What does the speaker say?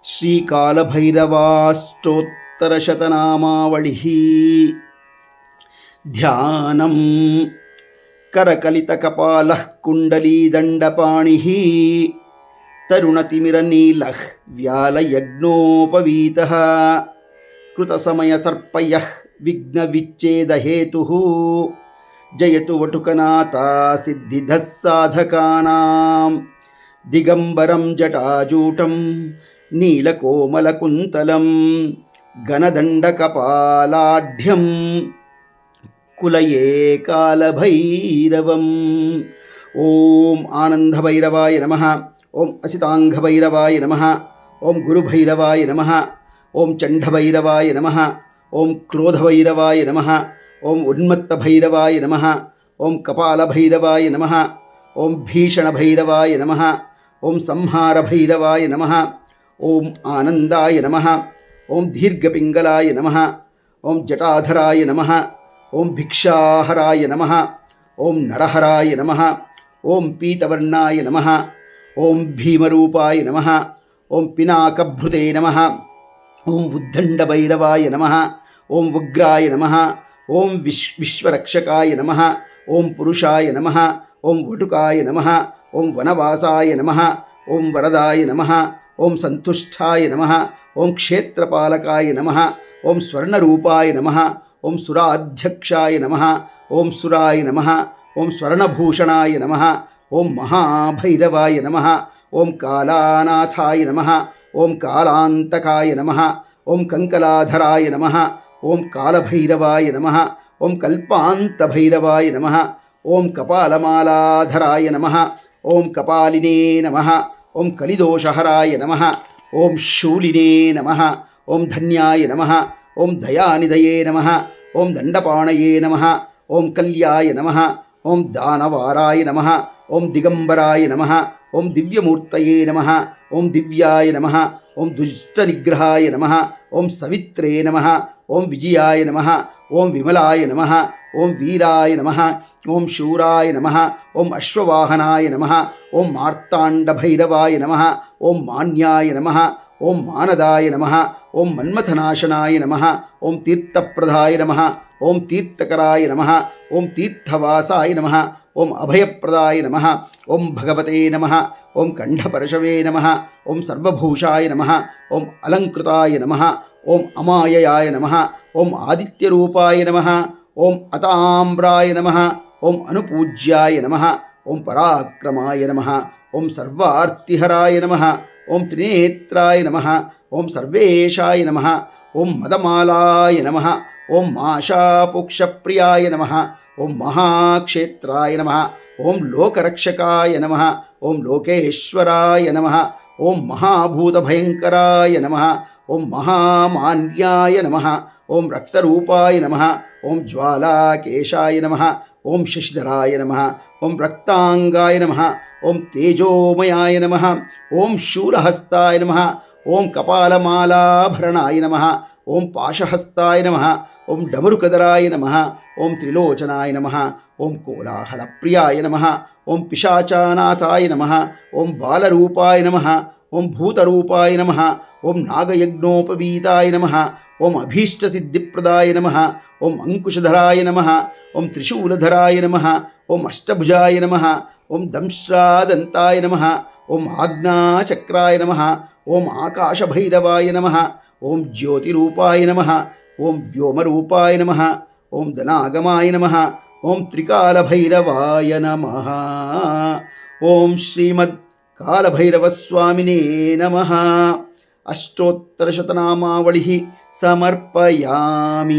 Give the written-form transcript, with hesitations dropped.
श्रीकालभैरवाष्टोत्तरशतनामावलिः ध्यानं करकलितकपालः कुण्डलीदण्डपाणिः तरुणतिमिरनीलः व्यालयज्ञोपवीतः कृतसमयसर्पयः विघ्नविच्छेदहेतुः जयतु वटुकनाथा सिद्धिदः साधकानां दिगंबरं जटाजूटं नीलकोमलकुन्तलं गणदण्डकपालाढ्यं कुलये कालभैरवम्। ओम आनंदभैरवाय नमः। ओम असितांगभैरवाय नमः। ओम गुरुभैरवाय नमः। ओम चंडभैरवाय नमः। ओम क्रोधभैरवाय नमः। ओम उन्मत्तभैरवाय नमः। ओम कपालभैरवाय नमः। ओम भीषणभैरवाय नमः। ओम संहारभैरवाय नमः। ओम आनंदाय नमः। ओम दीर्घपिंगलाय नमः। ओम जटाधराय नमः। ओम भिक्षाहराय नमः। ओम नरहराय नमः। ओम पीतवर्णाय नमः। ओम भीमरूपाय नमः। ओम पिनाकभृते नमः। ओम उद्दण्डभैरवाय नमः। ओम उग्राय नमः। ओम विश्वरक्षकाय नमः। ओम पुरुषाय नमः। ओम वटुकाय नमः। ओम वनवासाय नमः। ओम वरदाय नमः। ओम संतुष्टाय नमः। ओम क्षेत्रपालकाय नमः। ओम स्वर्णरूपाय नमः। ओम सुराध्यक्षाय नमः। ओम सुराय नमः। ओम स्वर्णभूषणाय नमः। ओम महाभैरवाय नमः। ओम कालानाथाय नमः। ओम कालांतकाय नमः। ओम कंकलाधराय नमः। ओम कालभैरवाय नमः। ओम कल्पान्तभैरवाय नमः। ओम कपालमालाधराय नमः। ओम कपालिने नमः। ओम कलिदोषहराय नमः। ओम शूलिने नमः। ओम धन्याय नमः। ओम दयानिधये नमः। ओम दंडपाणये नमः। ओम कल्याय नमः। ओम दानवाराय नमः। ओम दिगंबराय नमः। ओम दिव्यमूर्तये नमः। ओम दिव्याय नमः। ओम दुष्टनिग्रहाय नमः। ओम सवित्रे नमः। ओम विजयाय नमः। ओम विमलाय नमः। ओम वीराय नमः। ओम शूराय नमः। ओम अश्ववाहनाय नमः। ओम मार्तांडभैरवाय नमः। ओम मान्याय नमः। ओम मानदाय नमः। ओम मन्मथनाशनाय नमः। ओम तीर्थप्रदाय नमः। ओम तीर्थकराय नमः। ओम तीर्थवासाय नमः। ओम अभयप्रदाय नमः। ओम भगवते नमः। ओम कंठपरशवे नमः। ओम सर्वभूषाय नमः। ओम अलंकृताय नमः। ओम अमाययाय नमः। ओम आदित्यरूपाय नमः। ओम अताम्राय नमः। ओम अनुपूज्याय नमः। ओम पराक्रमाय नमः। ओम सर्वार्तिहराय नमः। ओम त्रिनेत्राय नमः। ओम सर्वेशाय नमः। ओम मदमालाय नमः। ओम माशापुक्षप्रियाय नमः। ओम महाक्षेत्राय नमः। ओम लोकरक्षकाय नमः। ओम लोकेश्वराय नमः। ओम महाभूतभयंकराय नमः। ओम महामान्याय नमः। ओम रक्तरूपाय नमः। ओम ज्वालाकेशाय नमः। ओम शशिधराय नमः। ओम रक्तांगाय नमः। ओम तेजोमयाय नमः। ओम शूलहस्ताय नमः। ओम कपालमालाभरणाय नमः। ओम पाशहस्ताय नमः। ओम डमरुकधराय नमः। ओम त्रिलोचनाय नमः। ओम कोलाहलप्रियाय नमः। ओम पिशाचानाथाय नमः। ओम बालरूपाय नमः। ओम भूतरूपाय नमः। ओम नागयज्ञोपवीताय नमः। ओम अभीष्टसिद्धिप्रदाय नमः। ओम अंकुशधराय नमः। ओम त्रिशूलधराय नमः। ओम अष्टभुजाय नमः। ओम दंश्रादंताय नमः। ओम आज्ञाचक्राय नमः। ओम आकाशभैरवाय नमः। ओम ज्योतिरूपाय नमः। ओम व्योमरूपाय नमः। ओम धनागमाय नमः। ओम त्रिकालभैरवाय नमः। ओम श्रीमद् कालभैरवस्वामिने नमः। अष्टोत्तरशतनामावलिः समर्पयामि।